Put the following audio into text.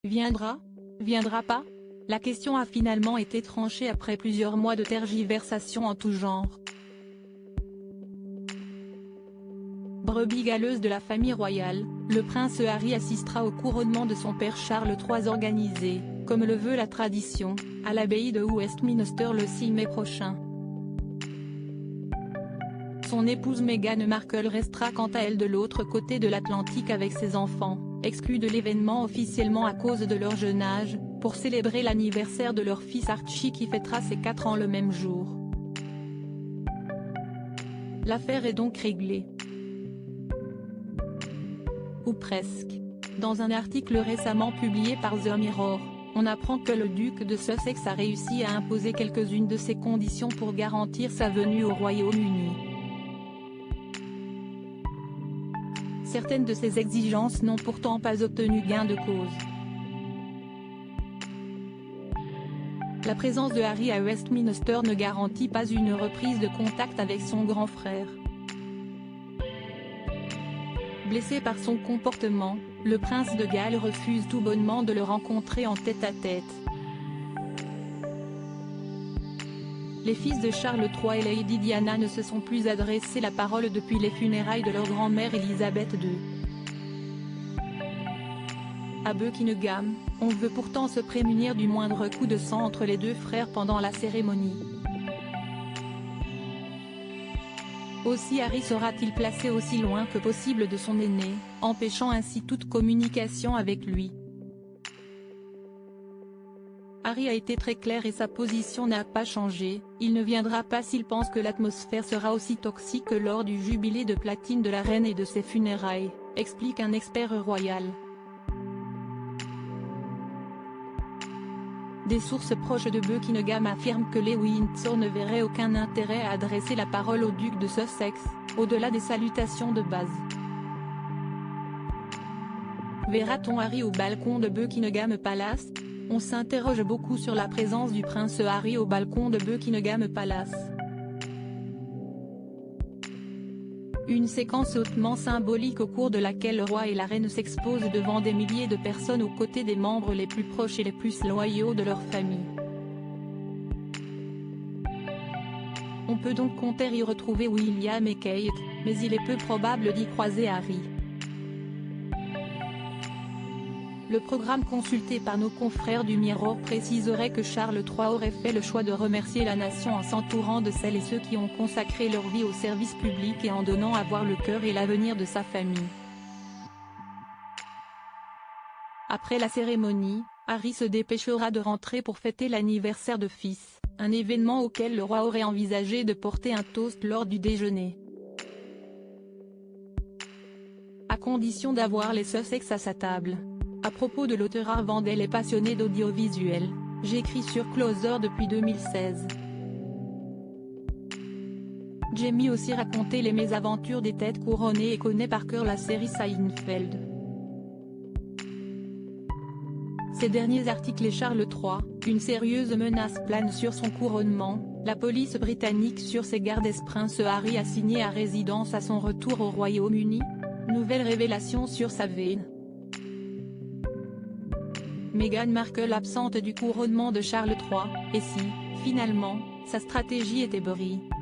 Viendra? Viendra pas? La question a finalement été tranchée après plusieurs mois de tergiversations en tout genre. Brebis galeuse de la famille royale, le prince Harry assistera au couronnement de son père Charles III organisé, comme le veut la tradition, à l'abbaye de Westminster le 6 mai prochain. Son épouse Meghan Markle restera quant à elle de l'autre côté de l'Atlantique avec ses enfants, exclus de l'événement officiellement à cause de leur jeune âge, pour célébrer l'anniversaire de leur fils Archie qui fêtera ses 4 ans le même jour. L'affaire est donc réglée. Ou presque. Dans un article récemment publié par The Mirror, on apprend que le duc de Sussex a réussi à imposer quelques-unes de ses conditions pour garantir sa venue au Royaume-Uni. Certaines de ces exigences n'ont pourtant pas obtenu gain de cause. La présence de Harry à Westminster ne garantit pas une reprise de contact avec son grand frère. Blessé par son comportement, le prince de Galles refuse tout bonnement de le rencontrer en tête-à-tête. Les fils de Charles III et Lady Diana ne se sont plus adressé la parole depuis les funérailles de leur grand-mère Elisabeth II. À Buckingham, on veut pourtant se prémunir du moindre coup de sang entre les deux frères pendant la cérémonie. Aussi Harry sera-t-il placé aussi loin que possible de son aîné, empêchant ainsi toute communication avec lui. Harry a été très clair et sa position n'a pas changé, il ne viendra pas s'il pense que l'atmosphère sera aussi toxique que lors du jubilé de platine de la reine et de ses funérailles, explique un expert royal. Des sources proches de Buckingham affirment que les Windsor ne verraient aucun intérêt à adresser la parole au duc de Sussex, au-delà des salutations de base. Verra-t-on Harry au balcon de Buckingham Palace? On s'interroge beaucoup sur la présence du prince Harry au balcon de Buckingham Palace. Une séquence hautement symbolique au cours de laquelle le roi et la reine s'exposent devant des milliers de personnes aux côtés des membres les plus proches et les plus loyaux de leur famille. On peut donc compter y retrouver William et Kate, mais il est peu probable d'y croiser Harry. Le programme consulté par nos confrères du Mirror préciserait que Charles III aurait fait le choix de remercier la nation en s'entourant de celles et ceux qui ont consacré leur vie au service public et en donnant à voir le cœur et l'avenir de sa famille. Après la cérémonie, Harry se dépêchera de rentrer pour fêter l'anniversaire de fils, un événement auquel le roi aurait envisagé de porter un toast lors du déjeuner. À condition d'avoir les Sussex à sa table. À propos de l'auteur Arvandel et passionné d'audiovisuel, j'écris sur Closer depuis 2016. Jamie aussi raconté les mésaventures des têtes couronnées et connaît par cœur la série Seinfeld. Ces derniers articles et Charles III, une sérieuse menace plane sur son couronnement, la police britannique sur ses gardes Prince Harry assigné à résidence à son retour au Royaume-Uni, nouvelle révélation sur sa veine. Meghan Markle absente du couronnement de Charles III, et si, finalement, sa stratégie était brillante.